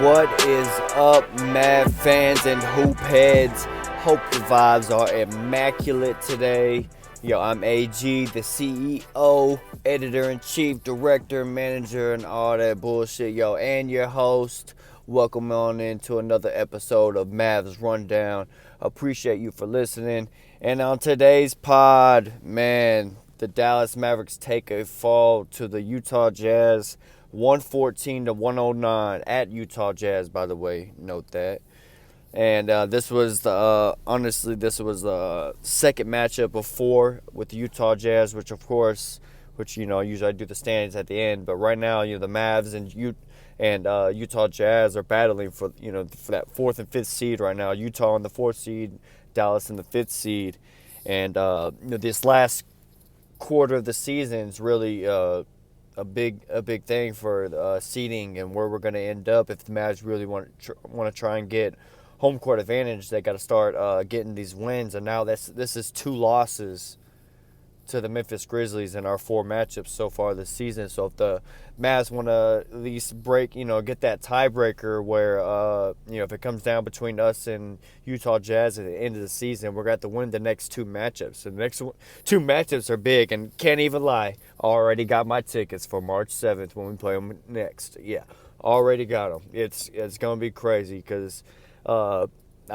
What is up, Mav fans and hoop heads? Hope the vibes are immaculate today. Yo, I'm AG, the CEO, editor-in-chief, director, manager, and all that bullshit. Yo, and your host. Welcome on into another episode of Mavs Rundown. Appreciate you for listening. And on today's pod, man, the Dallas Mavericks take a fall to the Utah Jazz, 114 to 109 at Utah Jazz, by the way, note that. And this was the second matchup of four with the Utah Jazz, which usually I do the standings at the end, but right now the Mavs and Utah Jazz are battling for that fourth and fifth seed right now. Utah in the fourth seed, Dallas in the fifth seed, and this last quarter of the season is really a big thing for seeding and where we're going to end up. If the Mavs really want to try and get home court advantage, they got to start getting these wins. And now this is 2 losses to the Memphis Grizzlies in our 4 matchups so far this season. So if the Mavs want to at least get that tiebreaker where, if it comes down between us and Utah Jazz at the end of the season, we're going to have to win the next 2 matchups. So the next 2 matchups are big, and can't even lie, already got my tickets for March 7th when we play them next. Yeah, already got them. It's going to be crazy because I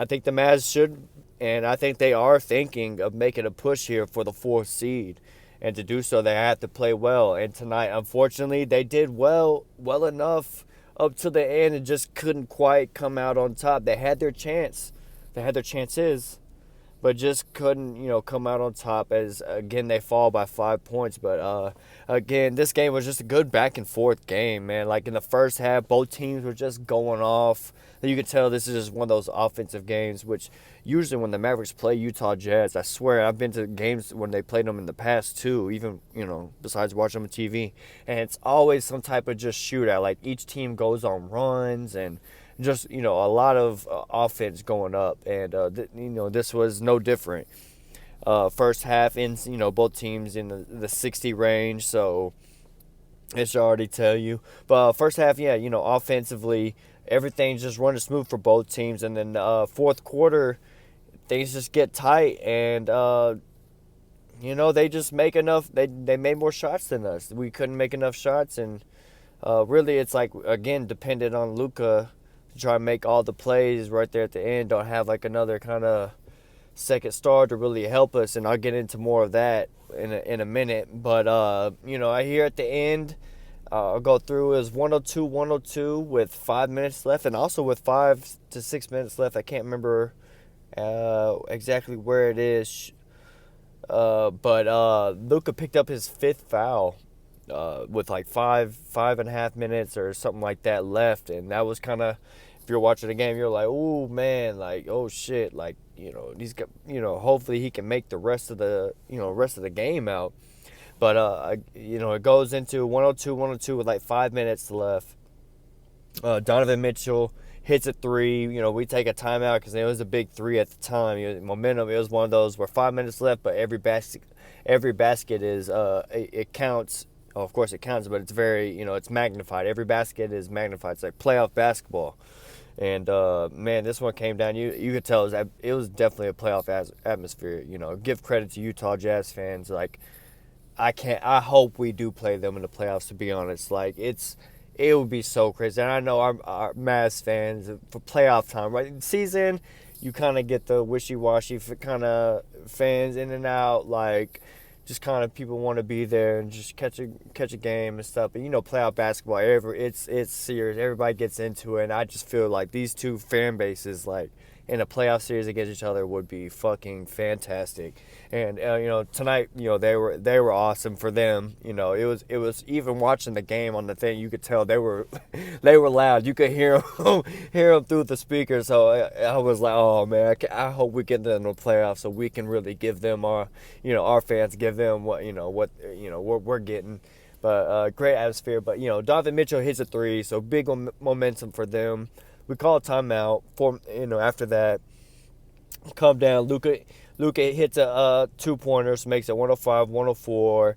think the Mavs should, and I think they are thinking of making a push here for the 4th seed. And to do so, they have to play well. And tonight, unfortunately, they did well enough up to the end and just couldn't quite come out on top. They had their chance. They had their chances, but just couldn't, come out on top as, again, they fall by 5 points. But, again, this game was just a good back-and-forth game, man. Like, in the first half, both teams were just going off. You could tell this is just one of those offensive games, which usually when the Mavericks play Utah Jazz, I swear I've been to games when they played them in the past too, even, besides watching them on TV. And it's always some type of just shootout. Like, each team goes on runs and just, a lot of offense going up. And, this was no different. First half, both teams in the 60 range, so it should already tell you. But first half, offensively, everything's just running smooth for both teams. And then fourth quarter, things just get tight. And, they just make enough. They made more shots than us. We couldn't make enough shots. And really, it's like, again, dependent on Luka to try and make all the plays right there at the end. Don't have like another kind of second star to really help us. And I'll get into more of that in a minute. But, I hear at the end, I'll go through as 102 with 5 minutes left, and also with 5 to 6 minutes left. I can't remember exactly where it is, but Luka picked up his 5th foul with like 5.5 minutes or something like that left, and that was kind of, if you're watching the game, you're like, oh man, like, oh shit, like, he's got, hopefully he can make the rest of the game out. But, it goes into 102 with like 5 minutes left. Donovan Mitchell hits a 3. We take a timeout because it was a big 3 at the time. Momentum, it was one of those where 5 minutes left, but every basket is, it counts. Oh, of course it counts, but it's very, it's magnified. Every basket is magnified. It's like playoff basketball. And, man, this one came down. You could tell it was definitely a playoff atmosphere. Give credit to Utah Jazz fans. Like, I hope we do play them in the playoffs, to be honest. Like, it would be so crazy. And I know our Mavs fans, for playoff time, right? Season, you kind of get the wishy-washy kind of fans in and out. Like, just kind of people want to be there and just catch a game and stuff. But, playoff basketball, it's serious. Everybody gets into it. And I just feel like these two fan bases, like, in a playoff series against each other would be fucking fantastic. And tonight, they were awesome for them. It was even watching the game on the thing, you could tell they were loud. You could hear them through the speakers. So I was like, oh man, I hope we get them in the playoffs so we can really give them our fans, give them what we're getting. But great atmosphere. But Donovan Mitchell hits a 3, so big momentum for them. We call a timeout for after that. Calm down. Luka hits a 2-pointer, so makes it 105-104.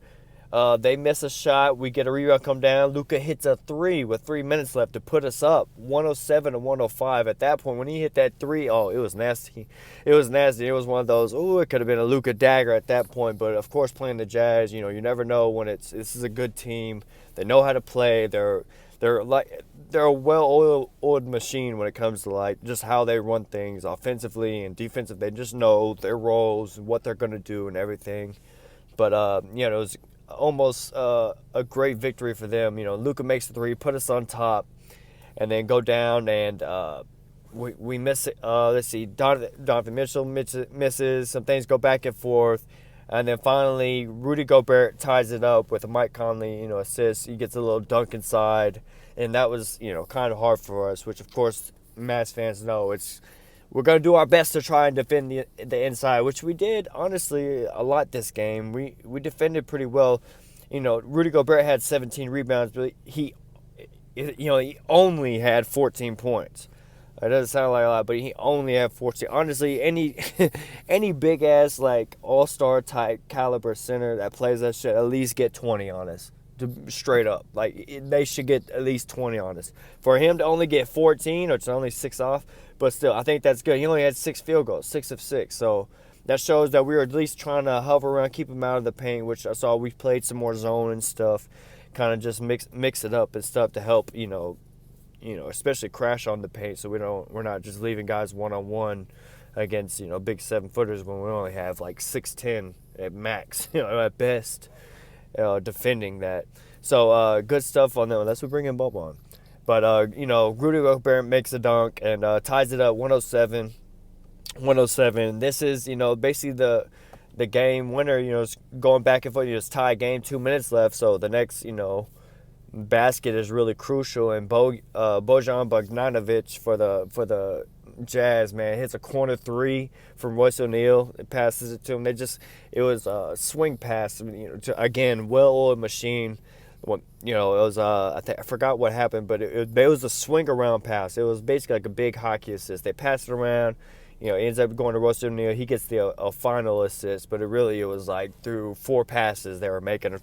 They miss a shot. We get a rebound, come down. Luka hits a three with 3 minutes left to put us up, 107 to 105. At that point, when he hit that three, oh, it was nasty. It was nasty. It was one of those. Oh, it could have been a Luka dagger at that point. But of course, playing the Jazz, you never know when this is a good team. They know how to play. They're a well-oiled machine when it comes to like just how they run things offensively and defensive. They just know their roles and what they're gonna do and everything. But it was almost a great victory for them. Luka makes the three, put us on top, and then go down and we miss it. Let's see, Donovan Mitchell misses. Some things go back and forth. And then finally, Rudy Gobert ties it up with a Mike Conley, assist. He gets a little dunk inside, and that was, kind of hard for us. Which, of course, Mavs fans know we're gonna do our best to try and defend the inside, which we did honestly a lot this game. We defended pretty well. Rudy Gobert had 17 rebounds, but he only had 14 points. It doesn't sound like a lot, but he only had 14. Honestly, any big ass like all-star type caliber center that plays that shit at least get 20 on us. Straight up, like they should get at least 20 on us. For him to only get 14, or it's only 6 off, but still, I think that's good. He only had 6 field goals, 6 of 6. So that shows that we were at least trying to hover around, keep him out of the paint. Which I saw we played some more zone and stuff, kind of just mix it up and stuff to help especially crash on the paint, so we're not just leaving guys one-on-one against, big 7-footers when we only have like 6'10" at max, at best, defending that. So good stuff on that one. That's what bringing Bob on. But, Rudy Gobert makes a dunk and ties it up 107. This is, basically the game winner, it's going back and forth. You just tie game, 2 minutes left, so the next, basket is really crucial, and Bojan Bogdanovic for the Jazz, man, hits a corner three from Royce O'Neal. It passes it to him. It was a swing pass, again, well-oiled machine. It was I forgot what happened, but it was a swing around pass. It was basically like a big hockey assist. They passed it around. It ends up going to Royce O'Neal. He gets a final assist, but it was like through 4 passes they were making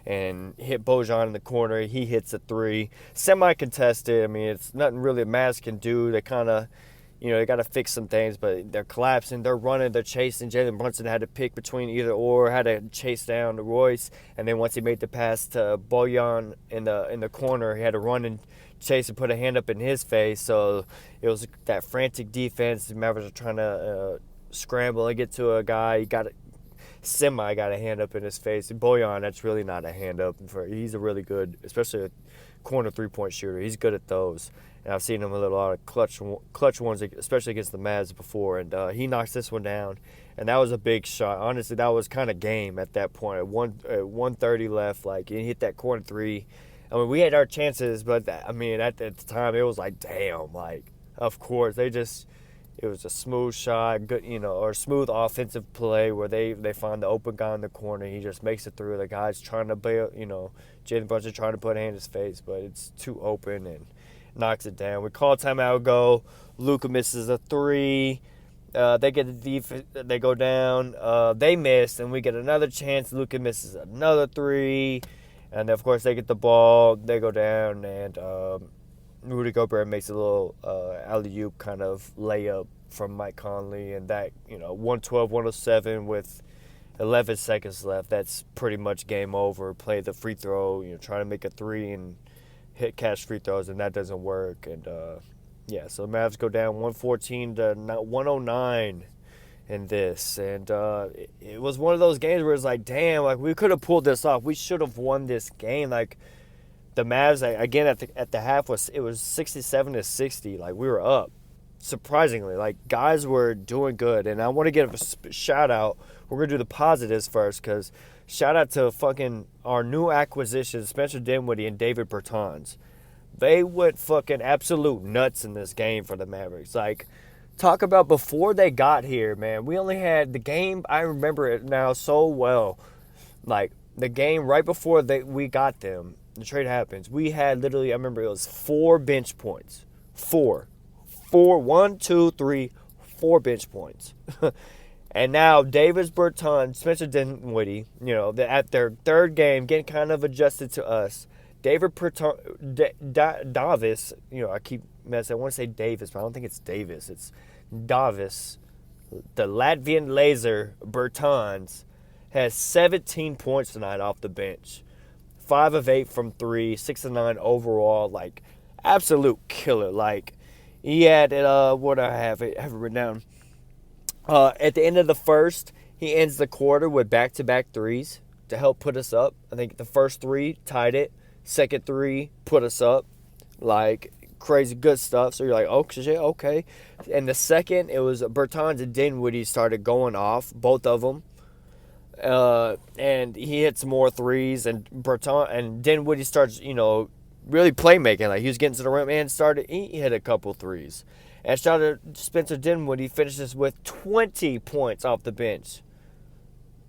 and hit Bojan in the corner. He hits a three, semi-contested. I mean, it's nothing really Mavs can do. They kind of, they got to fix some things, but they're collapsing, they're running, they're chasing. Jalen Brunson had to pick between either or, had to chase down to Royce, and then once he made the pass to Bojan in the corner, he had to run and chase and put a hand up in his face. So it was that frantic defense. The Mavericks are trying to scramble and get to a guy. He got a hand up in his face. And Bojan, that's really not a hand up. He's a really good, especially a corner 3-point shooter. He's good at those. And I've seen him with a lot of clutch ones, especially against the Mavs before. And he knocks this one down. And that was a big shot. Honestly, that was kind of game at that point. At 1:30 left, like, he hit that corner three. I mean, we had our chances, but, at the time, it was like, damn, like, of course. It was a smooth shot, good, or smooth offensive play where they find the open guy in the corner. He just makes it through. The guy's trying to bail, Jalen Brunson trying to put a hand in his face, but it's too open and knocks it down. We call timeout, go. Luka misses a three. They get the defense. They go down. They miss, and we get another chance. Luka misses another three. And, of course, they get the ball. They go down, and Rudy Gobert makes a little alley-oop kind of layup from Mike Conley. And that, 112-107 with 11 seconds left. That's pretty much game over. Play the free throw, try to make a three and catch free throws, and that doesn't work. And, so the Mavs go down 114 to 109. In this, and it was one of those games where it's like, damn, like, we could have pulled this off. We should have won this game. Like, the Mavs, again, at the half, it was 67-60. Like, we were up, surprisingly. Like, guys were doing good, and I want to give a shout out. We're gonna do the positives first, because shout out to fucking our new acquisitions, Spencer Dinwiddie and David Bertans. They went fucking absolute nuts in this game for the Mavericks. Like, talk about before they got here, man. We only had the game. I remember it now so well. Like, the game right before we got them, the trade happens. We had literally, I remember it was 4 bench points. 4. 1, 2, 3, 4 bench points. And now Davis Bertans, Spencer Dinwiddie, at their third game, getting kind of adjusted to us. David Davis, I keep messing. I want to say Davis, but I don't think it's Davis. It's Davis. The Latvian laser Bertans has 17 points tonight off the bench. 5 of 8 from 3, 6 of 9 overall. Like, absolute killer. Like, he had, what I have it written down. At the end of the first, he ends the quarter with back-to-back threes to help put us up. I think the first 3 tied it. Second 3 put us up. Like, crazy good stuff. So you're like, oh, shit, okay. And the second, it was Bertans and Dinwiddie started going off, both of them. And he hit some more threes, and Dinwiddie starts, really playmaking. Like, he was getting to the rim and he hit a couple threes. And shout out to Spencer Dinwiddie, finishes with 20 points off the bench.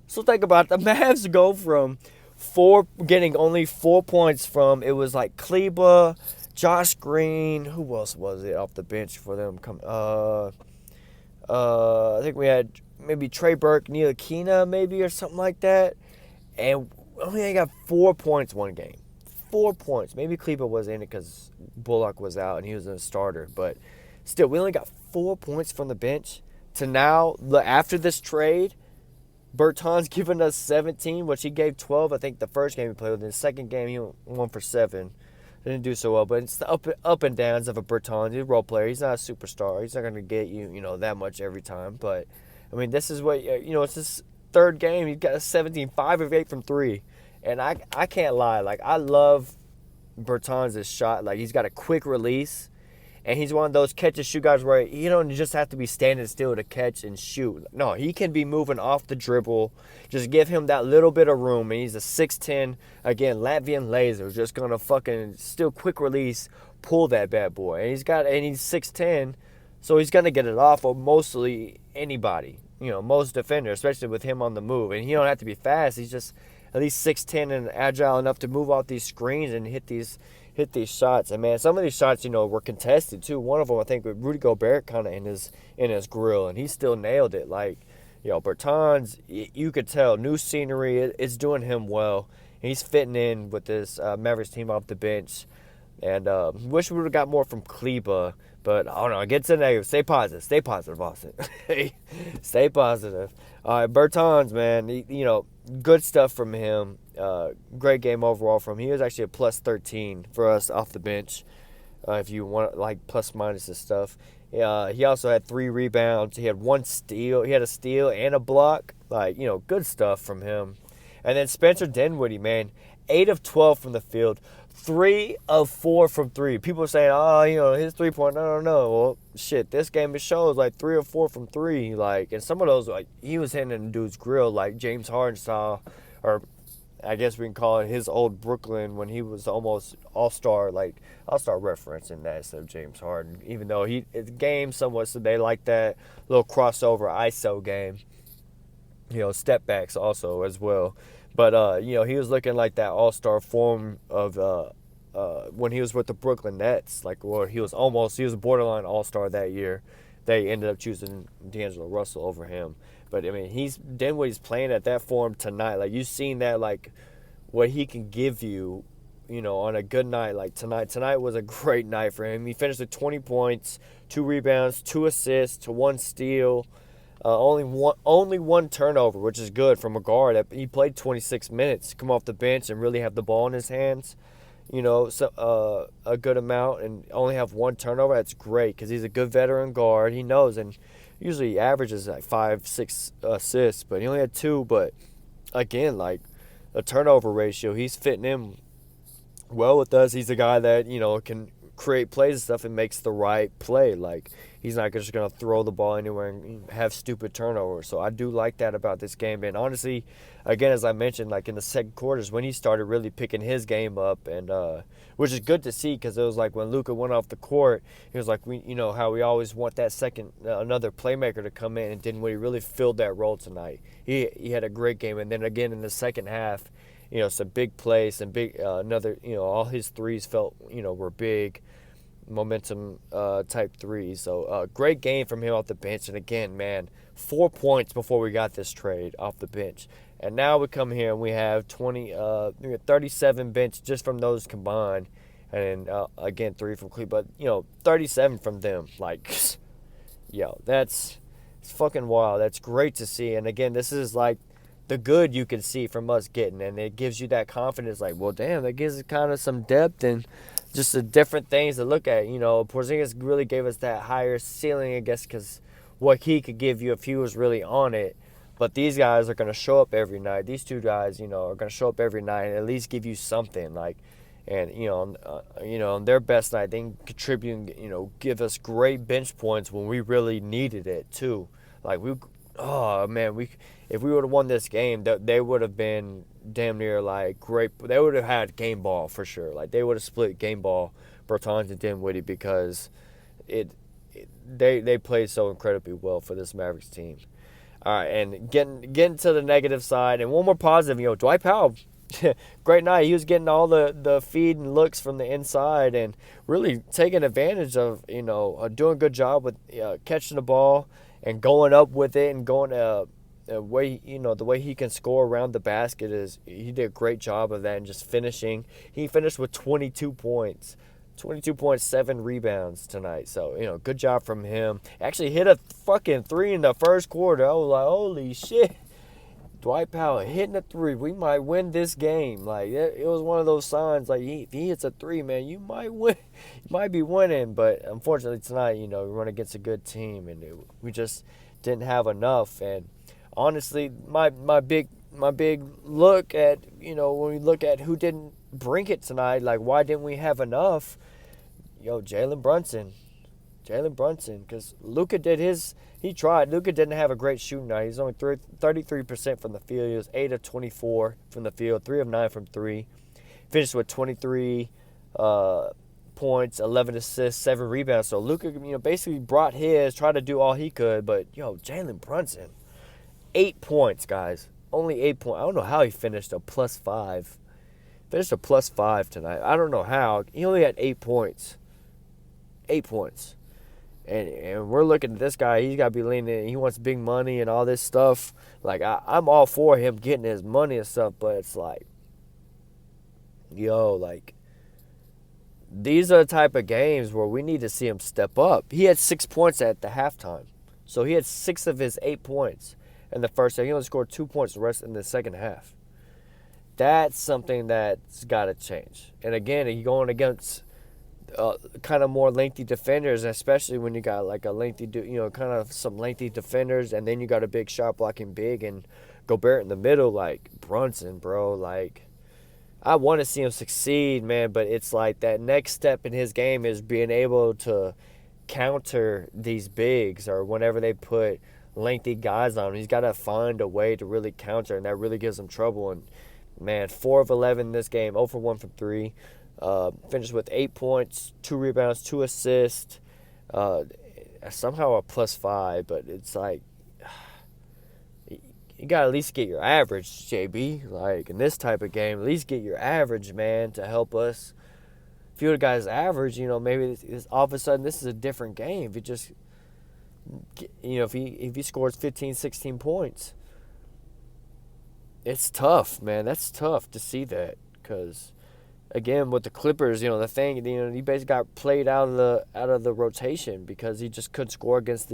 So think about it. The Mavs go from getting only 4 points from, it was like Kleba, Josh Green, who else was it off the bench for them? I think we had maybe Trey Burke, Ntilikina maybe, or something like that. And only got 4 points one game. 4 points. Maybe Kleba was in it because Bullock was out and he was a starter. But still, we only got 4 points from the bench. To now, after this trade, Bertans giving us 17, which he gave 12, I think, the first game he played with. In the second game, he won for 7. Didn't do so well, but it's the up and downs of a Bertans. He's a role player. He's not a superstar. He's not going to get you, that much every time. But, I mean, this is what, it's his third game. He's got a 17, 5 of 8 from 3. And I can't lie. Like, I love Bertans' shot. Like, he's got a quick release. And he's one of those catch-and-shoot guys where you don't just have to be standing still to catch and shoot. No, he can be moving off the dribble. Just give him that little bit of room. And he's a 6'10", again, Latvian laser. Just going to fucking still quick release, pull that bad boy. And he's 6'10", so he's going to get it off of mostly anybody. Most defenders, especially with him on the move. And he don't have to be fast. He's just at least 6'10" and agile enough to move off these screens and hit these shots. And man, some of these shots, were contested too. One of them, I think, with Rudy Gobert kind of in his grill, and he still nailed it. Like, Bertans, you could tell, new scenery, it's doing him well. He's fitting in with this Mavericks team off the bench. And wish we would have got more from Kleba, but I don't know. Get to the negative. Stay positive, Austin. Stay positive. All right, Bertans, man, good stuff from him. Great game overall from him. He was actually a plus 13 for us off the bench. If you want like plus minus and stuff. He also had 3 rebounds. He had 1 steal. He had a steal and a block. Like, good stuff from him. And then Spencer Dinwiddie, man, 8 of 12 from the field. 3 of 4 from 3. People are saying, his 3-point. No. Well, shit, this game it shows like 3 or 4 from 3. Like, and some of those, like, he was hitting the dude's grill like James Harden style, or I guess we can call it his old Brooklyn when he was almost all-star. Like, I'll start referencing that instead of James Harden, even though it's game somewhat, so they like that little crossover ISO game. Step backs also as well. But, he was looking like that all-star form of when he was with the Brooklyn Nets. Like, he was a borderline all-star that year. They ended up choosing D'Angelo Russell over him. But, I mean, Dinwiddie's playing at that form tonight. Like, you've seen that, like, what he can give you, on a good night like tonight. Tonight was a great night for him. He finished with 20 points, 2 rebounds, 2 assists, 1 steal. Only one turnover, which is good from a guard. He played 26 minutes, come off the bench and really have the ball in his hands, a good amount, and only have 1 turnover. That's great because he's a good veteran guard. He knows, and usually he averages like 5-6 assists, but he only had 2. But again, like a turnover ratio, he's fitting in well with us. He's a guy that can create plays and stuff and makes the right play. Like, he's not just going to throw the ball anywhere and have stupid turnovers. So I do like that about this game. And honestly, again, as I mentioned, like in the second quarters when he started really picking his game up, and which is good to see because it was like when Luka went off the court, it was like how we always want that second another playmaker to come in, and Dinwiddie really filled that role tonight. He had a great game, and then again in the second half, some big plays and big another all his threes felt were big. momentum type three. So great game from him off the bench. And again, man, 4 points before we got this trade off the bench. And now we come here and we have 37 bench just from those combined. And again, 3 from Cleveland. But, 37 from them. Like, yo, it's fucking wild. That's great to see. And again, this is like the good you can see from us getting. And it gives you that confidence. Like, well, damn, that gives it kind of some depth and just the different things to look at. Porzingis really gave us that higher ceiling, I guess, because what he could give you if he was really on it. But these guys are going to show up every night. These two guys, are going to show up every night and at least give you something. And on their best night, they can contribute, give us great bench points when we really needed it too. Like if we would have won this game, they would have been damn near like great. They would have had game ball for sure. Like they would have split game ball, Bertans and Dinwiddie, because they played so incredibly well for this Mavericks team. All right, and getting to the negative side, and one more positive. Dwight Powell, great night. He was getting all the feed and looks from the inside, and really taking advantage of doing a good job with catching the ball and going up with it and going the way he can score around the basket is he did a great job of that and just finishing. He finished with 22 points. 22.7 rebounds tonight. So, good job from him. Actually hit a fucking 3 in the first quarter. I was like, holy shit. Dwight Powell hitting a 3. We might win this game. Like, it was one of those signs. Like, if he hits a 3, man, you might win. You might be winning. But, unfortunately, tonight, we run against a good team. And we just didn't have enough. And, honestly, my big look at, when we look at who didn't bring it tonight, like, why didn't we have enough? Jalen Brunson, because Luka did he tried. Luka didn't have a great shooting night. He's only 33% from the field. He was 8 of 24 from the field, 3 of 9 from 3. Finished with 23 points, 11 assists, 7 rebounds. So Luka, basically brought tried to do all he could. But, Jalen Brunson, 8 points, guys. Only 8 points. I don't know how he finished a +5. Finished a +5 tonight. I don't know how. He only had 8 points. 8 points. And we're looking at this guy. He's got to be leaning. He wants big money and all this stuff. Like, I'm all for him getting his money and stuff, but it's like, these are the type of games where we need to see him step up. He had 6 points at the halftime. So he had 6 of his 8 points in the first half. He only scored 2 points the rest in the second half. That's something that's got to change. And again, you're going against kind of more lengthy defenders, especially when you got like a lengthy, kind of some lengthy defenders, and then you got a big shot blocking big and Gobert in the middle, like Brunson, bro. Like, I want to see him succeed, man, but it's like that next step in his game is being able to counter these bigs or whenever they put lengthy guys on him. He's got to find a way to really counter, and that really gives him trouble. And man, 4 of 11 this game, 0 for 1 from 3. Finished with 8 points, 2 rebounds, 2 assists. Somehow a +5, but it's like, you got to at least get your average, JB. Like, in this type of game, at least get your average, man, to help us. If you would have got his average, maybe all of a sudden this is a different game. If you just, if he scores 15, 16 points. It's tough, man. That's tough to see that because, again, with the Clippers, the thing, he basically got played out of the rotation because he just couldn't score against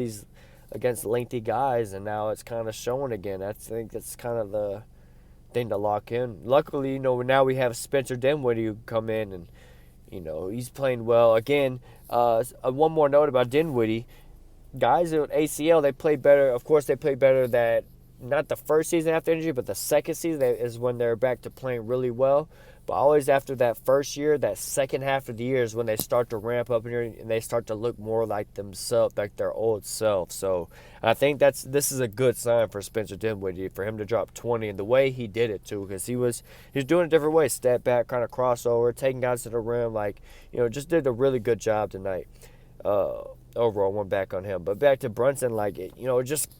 lengthy guys, and now it's kind of showing again. I think that's kind of the thing to lock in. Luckily, now we have Spencer Dinwiddie who come in and, he's playing well. Again, one more note about Dinwiddie. Guys with ACL, they play better. Of course, they play better that not the first season after injury, but the second season is when they're back to playing really well. But always after that first year, that second half of the year is when they start to ramp up and they start to look more like themselves, like their old self. So I think this is a good sign for Spencer Dinwiddie for him to drop 20 and the way he did it too, because he was doing it a different way, step back, kind of crossover, taking guys to the rim, just did a really good job tonight. Overall, went back on him, but back to Brunson, just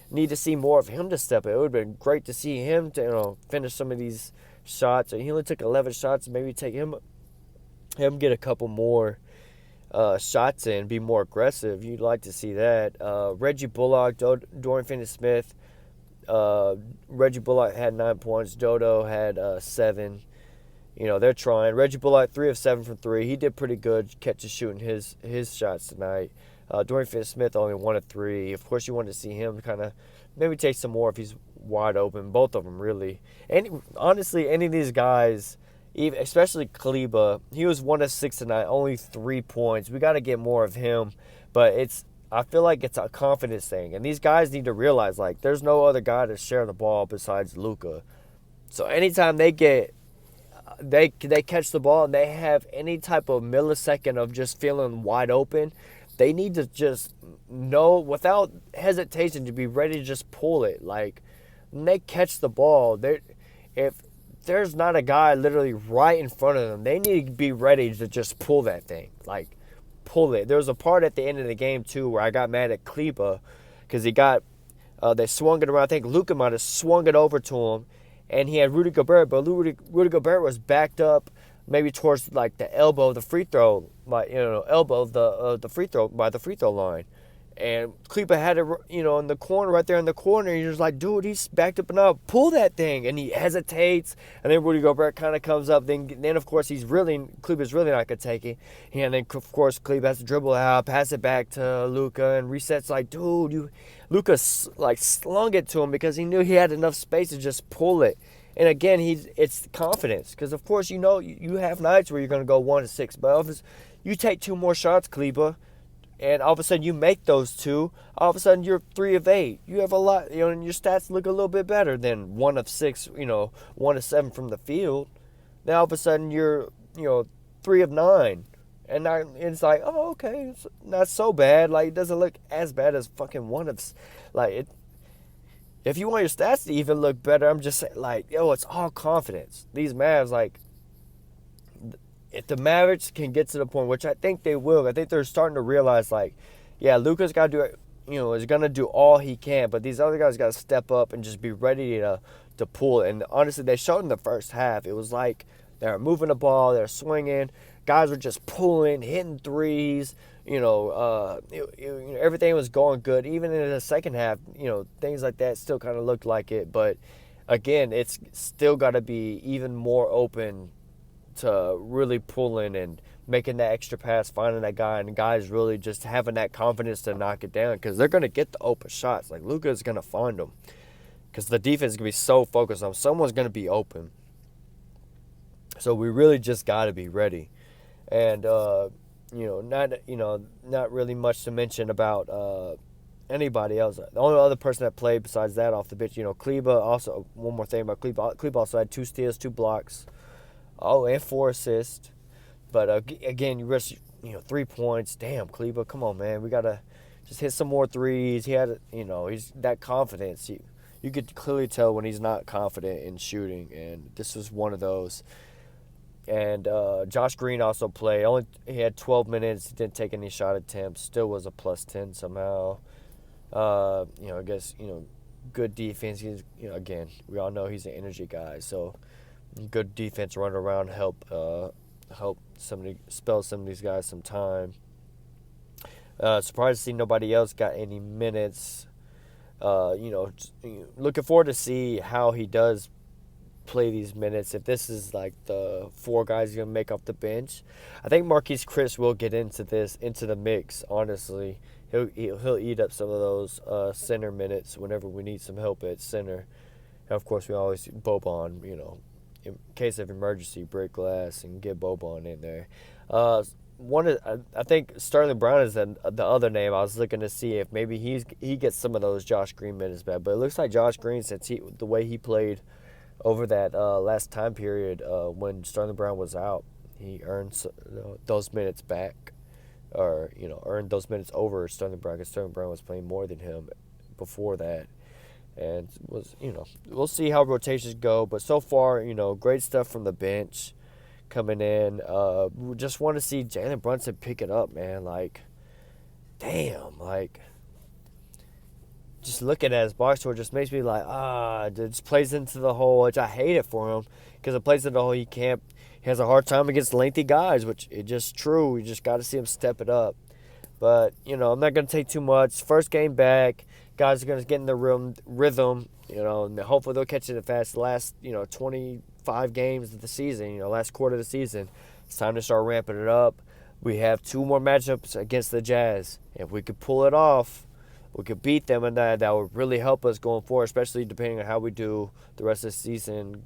need to see more of him to step up. It would have been great to see him to finish some of these shots. He only took 11 shots. Maybe take him get a couple more. shots in, be more aggressive. You'd like to see that. Reggie Bullock, Dorian Finney-Smith. Reggie Bullock had 9 points. Dodo had 7. They're trying. Reggie Bullock, 3 of 7 from 3. He did pretty good catching, shooting his shots tonight. Dorian Finney-Smith only 1 of 3. Of course, you want to see him kind of maybe take some more if he's wide open. Both of them, really. And honestly, any of these guys, especially Kleba, he was 1 of 6 tonight, only 3 points. We got to get more of him. But I feel like it's a confidence thing. And these guys need to realize, like, there's no other guy to share the ball besides Luka. So anytime they catch the ball and they have any type of millisecond of just feeling wide open, they need to just know without hesitation to be ready to just pull it. Like, when they catch the ball, if there's not a guy literally right in front of them, they need to be ready to just pull that thing. Like, pull it. There was a part at the end of the game, too, where I got mad at Kleba because they swung it around. I think Luka might have swung it over to him, and he had Rudy Gobert, but Rudy Gobert was backed up maybe towards like the elbow of the free throw, elbow of the free throw by the free throw line. And Kleba had it, in the corner, right there in the corner. You're just like, dude, he's backed up and up. Pull that thing. And he hesitates. And then Rudy Gobert kind of comes up. Then of course, Kleba's really not going to take it. And then, of course, Kleba has to dribble out, pass it back to Luka, and resets like, dude, Luka, like, slung it to him because he knew he had enough space to just pull it. And again, it's confidence. Because, of course, you have nights where you're going to go 1 of 6. But if you take 2 more shots, Kleba, and all of a sudden you make those 2, all of a sudden you're 3 of 8. You have a lot, and your stats look a little bit better than 1 of 6, 1 of 7 from the field. Now all of a sudden you're, 3 of 9. And it's like, oh, okay, it's not so bad. Like, it doesn't look as bad as fucking 1 of, like, it. If you want your stats to even look better, I'm just saying, like, it's all confidence. These Mavs, like, if the Mavericks can get to the point, which I think they will, I think they're starting to realize, like, yeah, Luka's got to do it, is going to do all he can, but these other guys got to step up and just be ready to pull it. And honestly, they showed in the first half. It was like they were moving the ball, they were swinging, guys were just pulling, hitting threes, everything was going good. Even in the second half, things like that still kind of looked like it. But again, it's still got to be even more open to really pulling and making that extra pass, finding that guy, and guys really just having that confidence to knock it down because they're going to get the open shots. Like, Luka is going to find them because the defense is going to be so focused on someone's going to be open. So we really just got to be ready. And, not really much to mention about anybody else. The only other person that played besides that off the bench, Kleba, also, one more thing about Kleba. Kleba also had 2 steals, 2 blocks. Oh, and 4 assists. But again, you risk 3 points. Damn, Kleba, come on, man. We gotta just hit some more threes. He had, he's that confidence. You could clearly tell when he's not confident in shooting, and this was one of those. And Josh Green also played. He had 12 minutes. He didn't take any shot attempts. Still was a plus 10 somehow. I guess good defense. He's again, we all know he's an energy guy, so. Good defense, run around, help spell some of these guys some time. Surprised to see nobody else got any minutes. Looking forward to see how he does play these minutes. If this is like the 4 guys he's gonna make off the bench, I think Marquise Chris will get into the mix. Honestly, he'll eat up some of those center minutes whenever we need some help at center. And of course, we always Boban, in case of emergency, break glass and get Boban in there. I think Sterling Brown is the other name. I was looking to see if maybe he gets some of those Josh Green minutes back. But it looks like Josh Green, since the way he played over that last time period when Sterling Brown was out, he earned those minutes back, or earned those minutes over Sterling Brown, because Sterling Brown was playing more than him before that. And we'll see how rotations go. But so far, great stuff from the bench coming in. We just want to see Jalen Brunson pick it up, man. Like, damn, like, just looking at his box score just makes me like, it just plays into the hole, which I hate it for him, because it plays into the hole. he has a hard time against lengthy guys, which is just true. You just got to see him step it up. But, I'm not going to take too much. First game back, guys are going to get in the rhythm, and hopefully they'll catch it fast. The last, 25 games of the season, last quarter of the season, it's time to start ramping it up. We have 2 more matchups against the Jazz. If we could pull it off, we could beat them, and that would really help us going forward, especially depending on how we do the rest of the season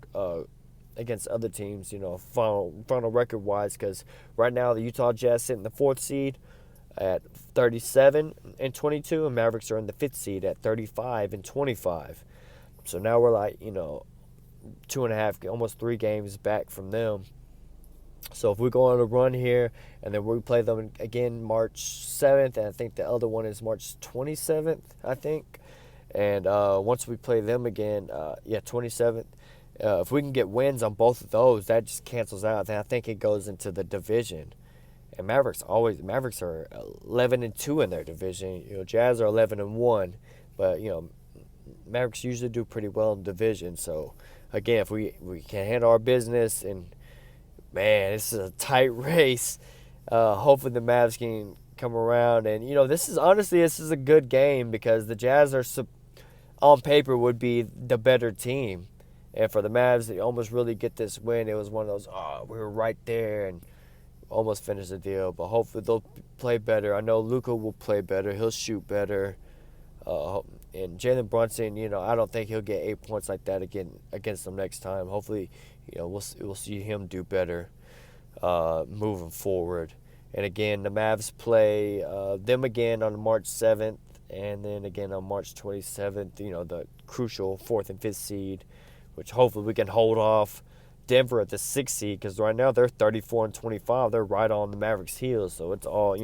against other teams, final record-wise, because right now the Utah Jazz sit in the 4th seed at 37-22, and Mavericks are in the 5th seed at 35-25. So now we're like, 2.5, almost 3 games back from them. So if we go on a run here, and then we play them again March 7th, and I think the other one is March 27th, I think. And once we play them again, 27th, if we can get wins on both of those, that just cancels out. Then I think it goes into the division. And Mavericks are 11-2 in their division. Jazz are 11-1, but Mavericks usually do pretty well in division. So again, if we can handle our business, and man, this is a tight race. Hopefully the Mavs can come around, and this is a good game because the Jazz are on paper would be the better team, and for the Mavs to almost really get this win, it was one of those we were right there and almost finish the deal. But hopefully they'll play better. I know Luka will play better. He'll shoot better. And Jalen Brunson, I don't think he'll get 8 points like that again against them next time. Hopefully, we'll see him do better moving forward. And again, the Mavs play them again on March 7th, and then again on March 27th. The crucial 4th and 5th seed, which hopefully we can hold off Denver at the 6th seed, because right now they're 34-25. They're right on the Mavericks' heels. So it's all,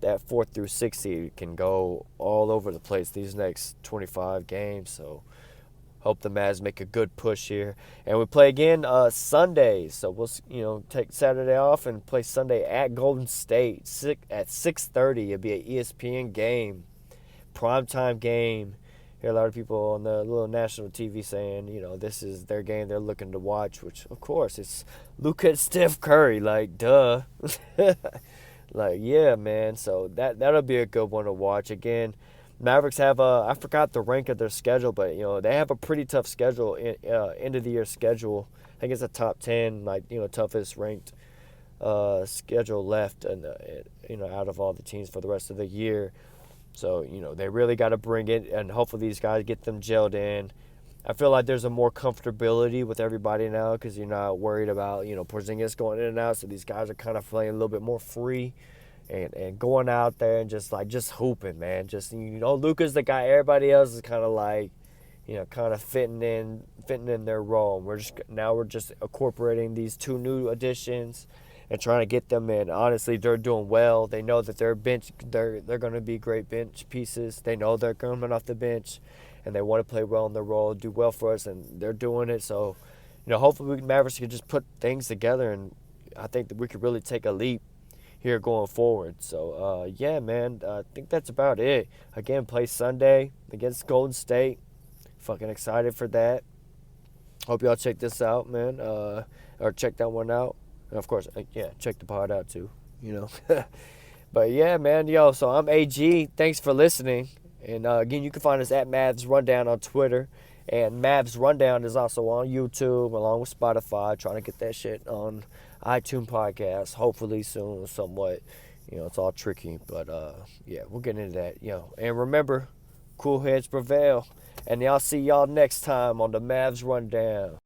that 4th through 6th seed can go all over the place these next 25 games. So hope the Mavs make a good push here. And we play again Sunday. So we'll, take Saturday off and play Sunday at Golden State at 6:30. It'll be an ESPN game, primetime game. Hear a lot of people on the little national TV saying, this is their game they're looking to watch, which, of course, it's Luka and Steph Curry. Like, duh. Like, yeah, man. So that'll be a good one to watch. Again, Mavericks have I forgot the rank of their schedule, but, they have a pretty tough schedule, end of the year schedule. I think it's a top 10, toughest ranked schedule left, and out of all the teams for the rest of the year. So, they really got to bring it, and hopefully these guys get them gelled in. I feel like there's a more comfortability with everybody now because you're not worried about, Porzingis going in and out. So these guys are kind of playing a little bit more free and going out there and just hooping, man. Just, Luka's the guy. Everybody else is kind of like, kind of fitting in their role. We're just incorporating these 2 new additions and trying to get them in. Honestly, they're doing well. They know that they're going to be great bench pieces. They know they're coming off the bench, and they want to play well in their role, do well for us, and they're doing it. So, hopefully Mavericks can just put things together, and I think that we could really take a leap here going forward. So, yeah, man, I think that's about it. Again, play Sunday against Golden State. Fucking excited for that. Hope y'all check this out, man, or check that one out. And of course, check the pod out too, But yeah, man, so I'm AG. Thanks for listening. And again, you can find us at Mavs Rundown on Twitter. And Mavs Rundown is also on YouTube along with Spotify. Trying to get that shit on iTunes Podcast. Hopefully soon, somewhat. It's all tricky. But we'll get into that. And remember, cool heads prevail. And I'll see y'all next time on the Mavs Rundown.